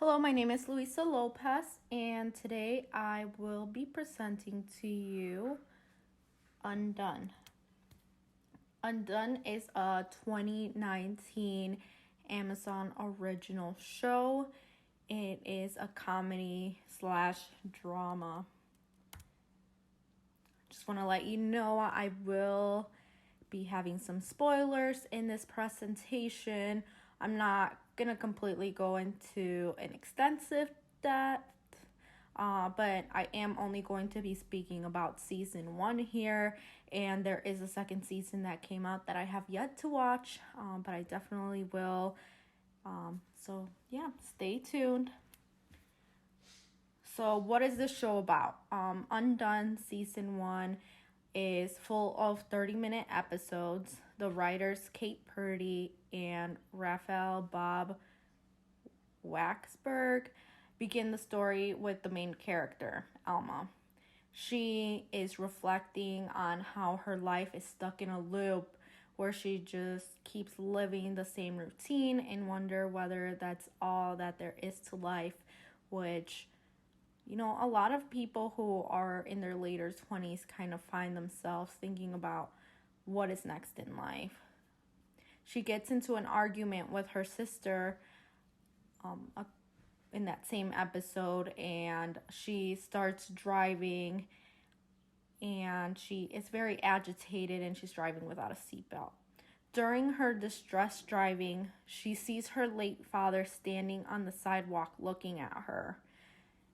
Hello, my name is Luisa Lopez, and today I will be presenting to you Undone. Undone is a 2019 Amazon original show. It is a comedy slash drama. Just want to let you know I will be having some spoilers in this presentation. I'm not going to completely go into an extensive depth, but I am only going to be speaking about season 1 here, and there is a second season that came out that I have yet to watch, but I definitely will. So yeah, stay tuned. So what is this show about? Undone season 1 is full of 30-minute episodes. The writers Kate Purdy and Raphael Bob Waxberg begin the story with the main character, Alma. She is reflecting on how her life is stuck in a loop where she just keeps living the same routine and wonder whether that's all that there is to life, which a lot of people who are in their later 20s kind of find themselves thinking about what is next in life. She gets into an argument with her sister in that same episode, and she starts driving, and she is very agitated, and she's driving without a seatbelt. During her distressed driving, she sees her late father standing on the sidewalk looking at her.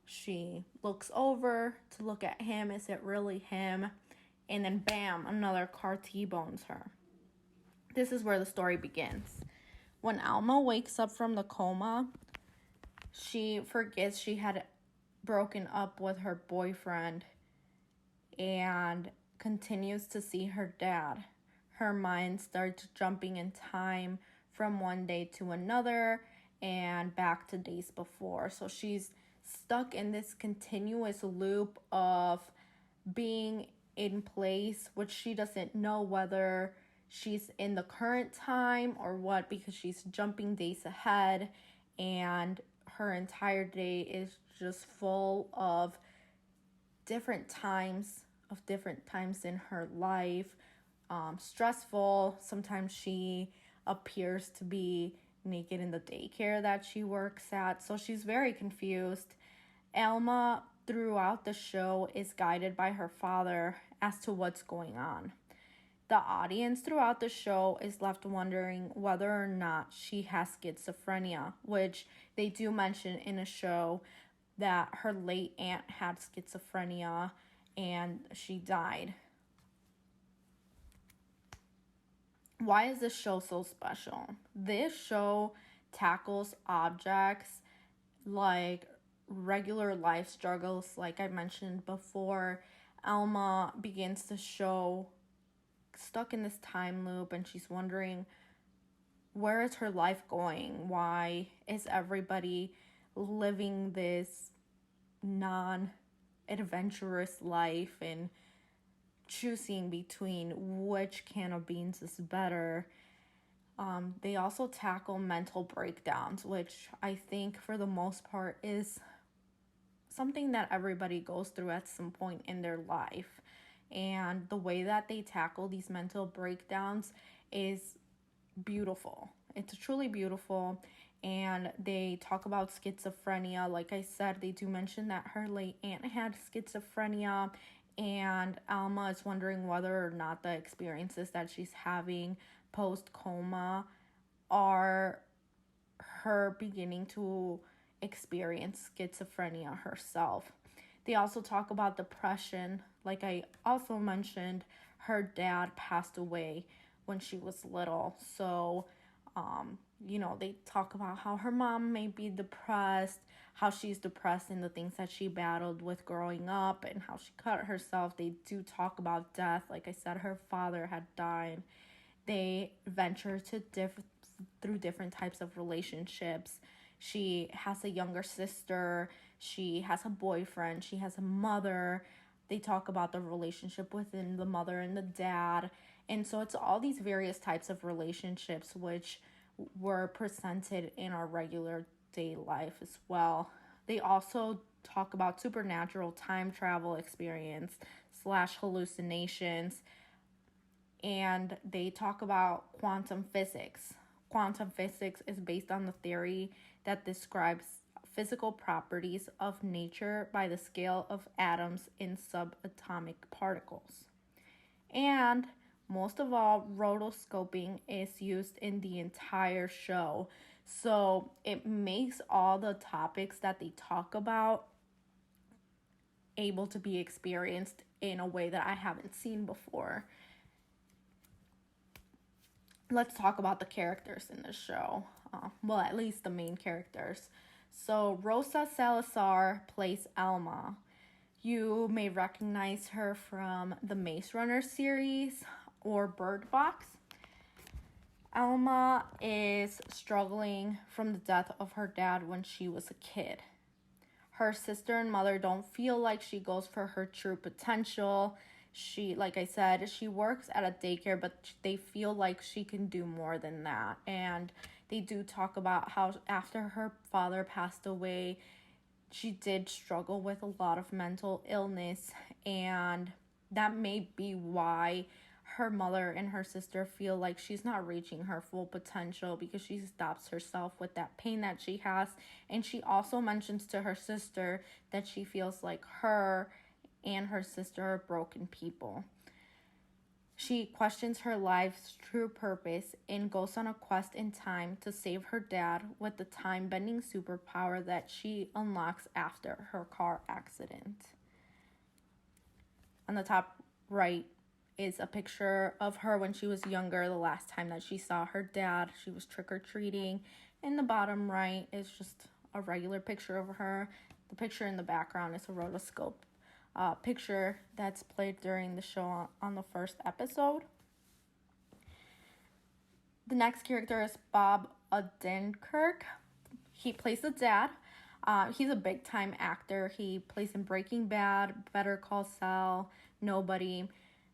She looks over to look at him. Is it really him? And then bam, another car T-bones her. This is where the story begins. When Alma wakes up from the coma, she forgets she had broken up with her boyfriend and continues to see her dad. Her mind starts jumping in time from one day to another and back to days before. So she's stuck in this continuous loop of being in place, which she doesn't know whether she's in the current time or what, because she's jumping days ahead, and her entire day is just full of different times in her life. Stressful. Sometimes she appears to be naked in the daycare that she works at, so she's very confused. Alma, throughout the show, is guided by her father as to what's going on. The audience throughout the show is left wondering whether or not she has schizophrenia, which they do mention in a show that her late aunt had schizophrenia and she died. Why is this show so special? This show tackles objects like regular life struggles. Like I mentioned before, Alma begins to show stuck in this time loop, and she's wondering, where is her life going? Why is everybody living this non-adventurous life and choosing between which can of beans is better? They also tackle mental breakdowns, which I think for the most part is something that everybody goes through at some point in their life. And the way that they tackle these mental breakdowns is beautiful. It's truly beautiful. And they talk about schizophrenia. Like I said, they do mention that her late aunt had schizophrenia, and Alma is wondering whether or not the experiences that she's having post-coma are her beginning to experience schizophrenia herself. They also talk about depression. Like I also mentioned, her dad passed away when she was little. So, they talk about how her mom may be depressed, how she's depressed in the things that she battled with growing up, and how she cut herself. They do talk about death. Like I said, her father had died. They venture through different types of relationships. She has a younger sister. She has a boyfriend. She has a mother. They talk about the relationship within the mother and the dad. And so it's all these various types of relationships which were presented in our regular everyday life as well. They also talk about supernatural time travel experience slash hallucinations, and they talk about quantum physics. Quantum physics is based on the theory that describes physical properties of nature by the scale of atoms in subatomic particles. And most of all, rotoscoping is used in the entire show. So it makes all the topics that they talk about able to be experienced in a way that I haven't seen before. Let's talk about the characters in the show. Well, at least the main characters. So Rosa Salazar plays Alma. You may recognize her from the Maze Runner series or Bird Box. Alma is struggling from the death of her dad when she was a kid. Her sister and mother don't feel like she goes for her true potential. She, like I said, she works at a daycare, but they feel like she can do more than that. And they do talk about how after her father passed away, she did struggle with a lot of mental illness, and that may be why her mother and her sister feel like she's not reaching her full potential, because she stops herself with that pain that she has. And she also mentions to her sister that she feels like her and her sister are broken people. She questions her life's true purpose and goes on a quest in time to save her dad with the time-bending superpower that she unlocks after her car accident. On the top right is a picture of her when she was younger, the last time that she saw her dad. She was trick-or-treating. In the bottom right is just a regular picture of her. The picture in the background is a rotoscope picture that's played during the show on the first episode. The next character is Bob Odenkirk. He plays the dad. He's a big-time actor. He plays in Breaking Bad, Better Call Saul, Nobody.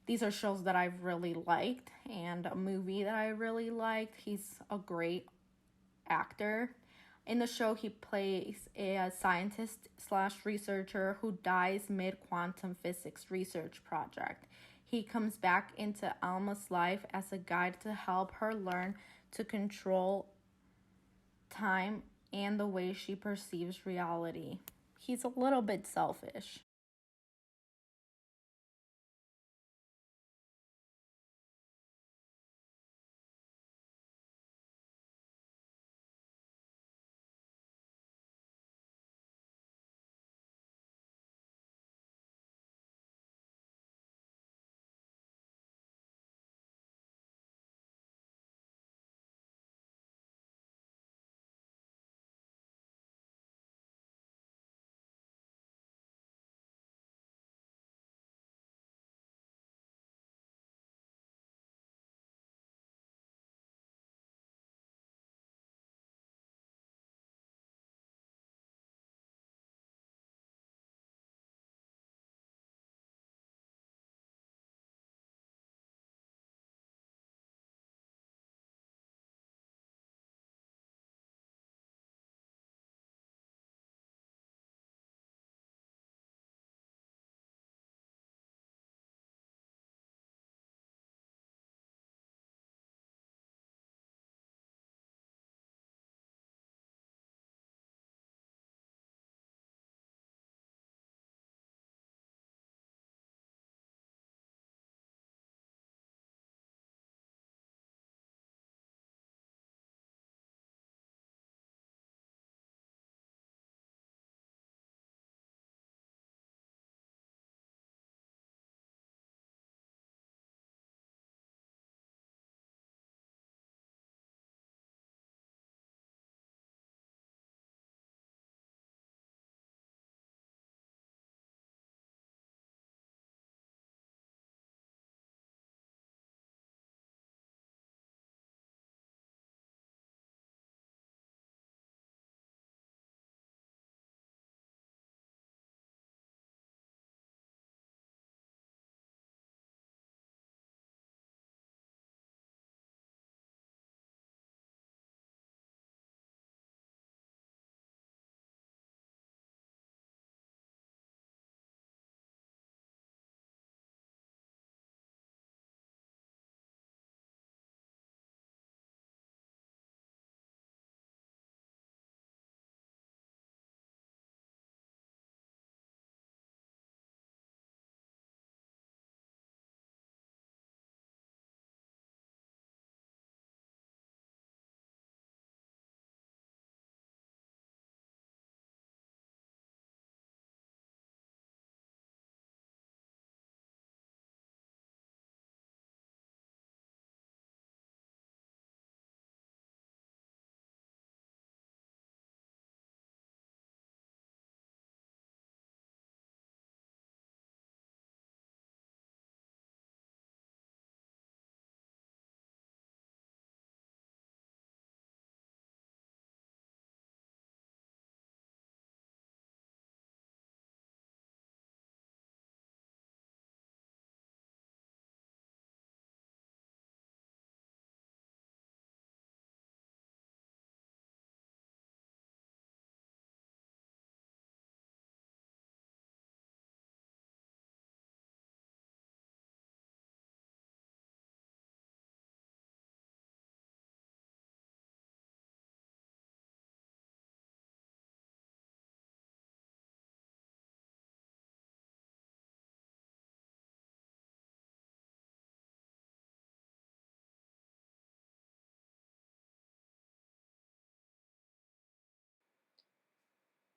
These are shows that I've really liked, and a movie that I really liked. He's a great actor. In the show, he plays a scientist slash researcher who dies mid-quantum physics research project. He comes back into Alma's life as a guide to help her learn to control time and the way she perceives reality. He's a little bit selfish.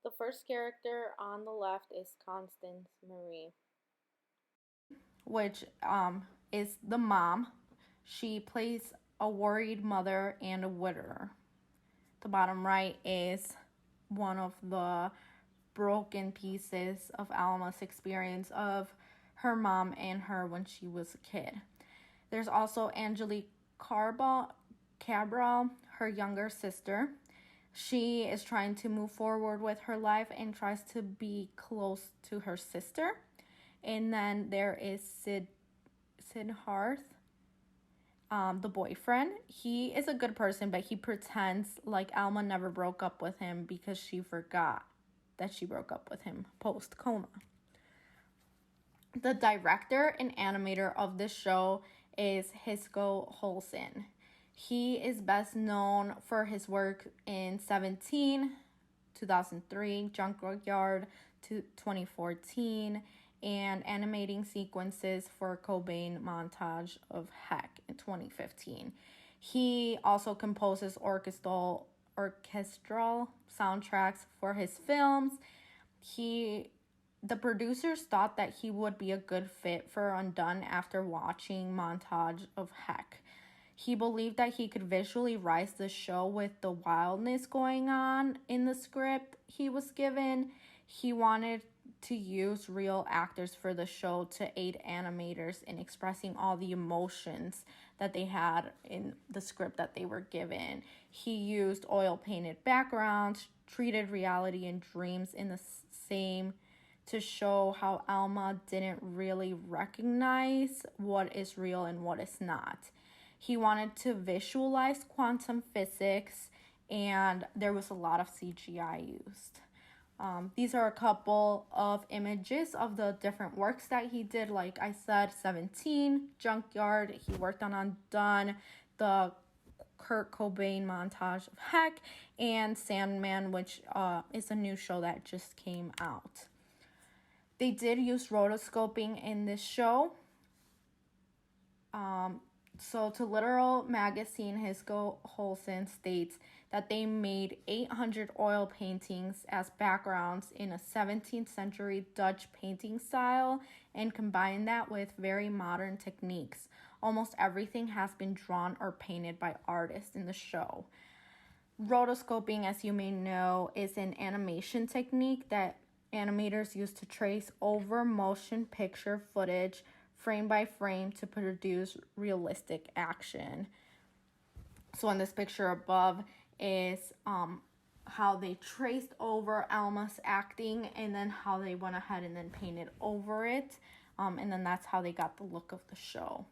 The first character on the left is Constance Marie, which is the mom. She plays a worried mother and a widower. The bottom right is one of the broken pieces of Alma's experience of her mom and her when she was a kid. There's also Angelique Cabral, her younger sister. She is trying to move forward with her life and tries to be close to her sister. And then there is Siddharth, the boyfriend. He is a good person, but he pretends like Alma never broke up with him because she forgot that she broke up with him post-coma. The director and animator of this show is Hisko Holson. He is best known for his work in 17, 2003, Junkyard 2014, and animating sequences for Cobain Montage of Heck in 2015. He also composes orchestral soundtracks for his films. The producers thought that he would be a good fit for Undone after watching Montage of Heck. He believed that he could visually rise the show with the wildness going on in the script he was given. He wanted to use real actors for the show to aid animators in expressing all the emotions that they had in the script that they were given. He used oil-painted backgrounds, treated reality and dreams in the same to show how Alma didn't really recognize what is real and what is not. He wanted to visualize quantum physics, and there was a lot of CGI used. These are a couple of images of the different works that he did. Like I said, 17, Junkyard, he worked on Undone, the Kurt Cobain Montage of Heck, and Sandman, which is a new show that just came out. They did use rotoscoping in this show. So to Literal Magazine, Hisko Holson states that they made 800 oil paintings as backgrounds in a 17th century Dutch painting style and combined that with very modern techniques. Almost everything has been drawn or painted by artists in the show. Rotoscoping, as you may know, is an animation technique that animators use to trace over motion picture footage frame by frame to produce realistic action. So in this picture above is how they traced over Alma's acting and then how they went ahead and then painted over it. And then that's how they got the look of the show.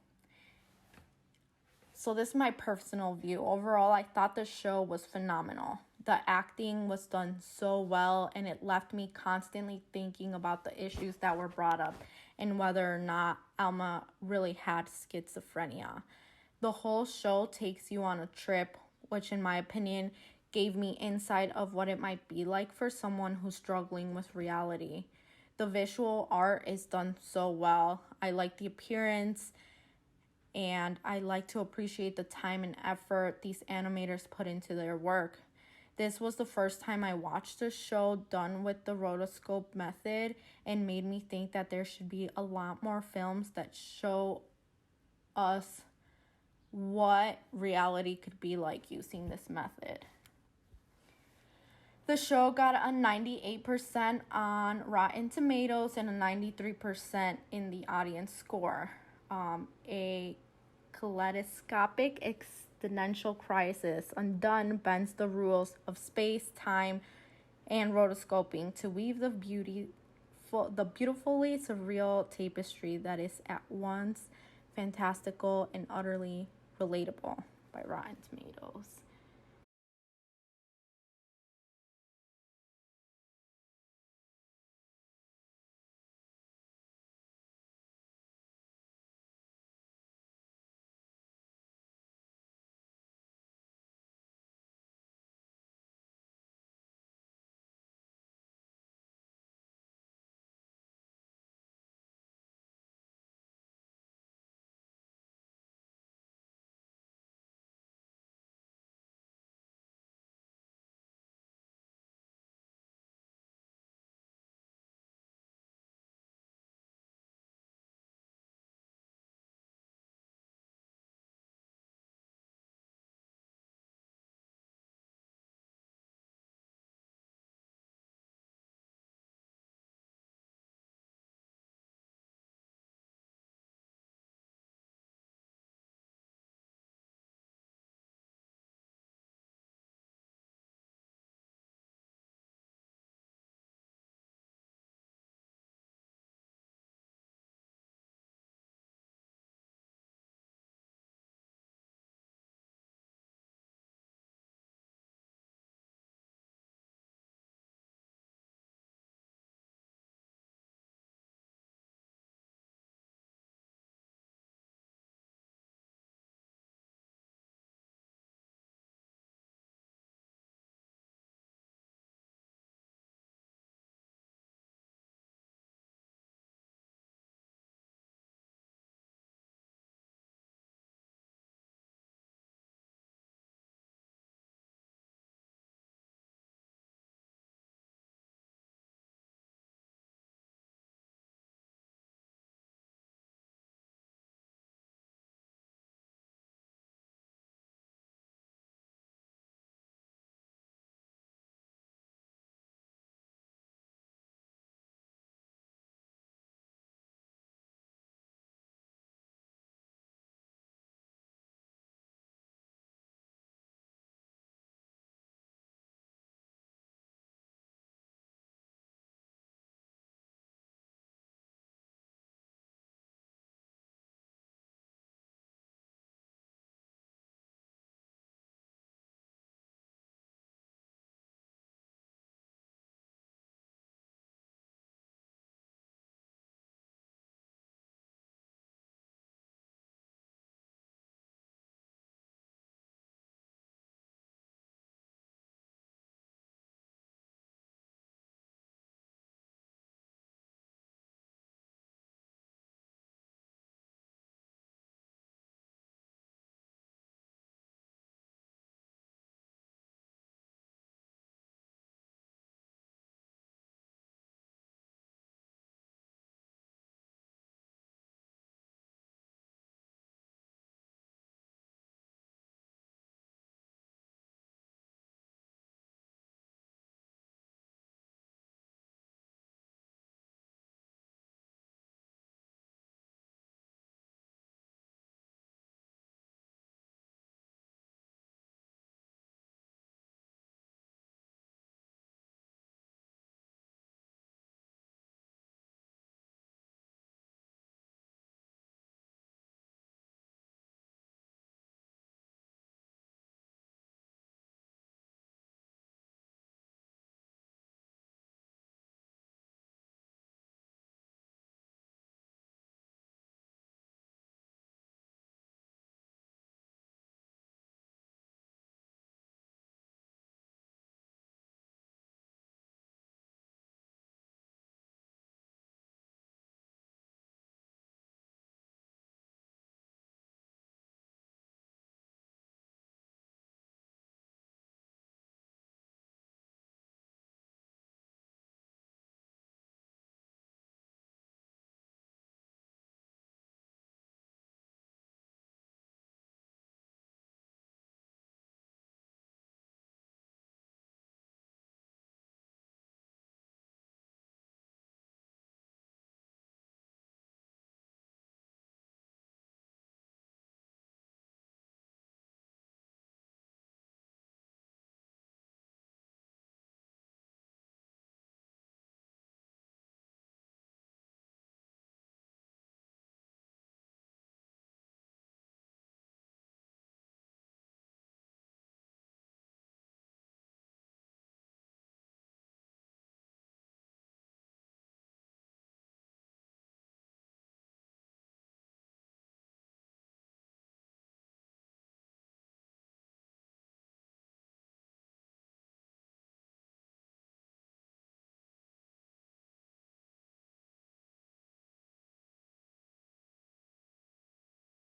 So this is my personal view. Overall, I thought the show was phenomenal. The acting was done so well, and it left me constantly thinking about the issues that were brought up and whether or not Alma really had schizophrenia. The whole show takes you on a trip, which in my opinion gave me insight of what it might be like for someone who's struggling with reality. The visual art is done so well. I like the appearance, and I like to appreciate the time and effort these animators put into their work. This was the first time I watched a show done with the rotoscope method and made me think that there should be a lot more films that show us what reality could be like using this method. The show got a 98% on Rotten Tomatoes and a 93% in the audience score. A kaleidoscopic existential crisis, Undone bends the rules of space, time, and rotoscoping to weave the beautifully surreal tapestry that is at once fantastical and utterly relatable by Rotten Tomatoes.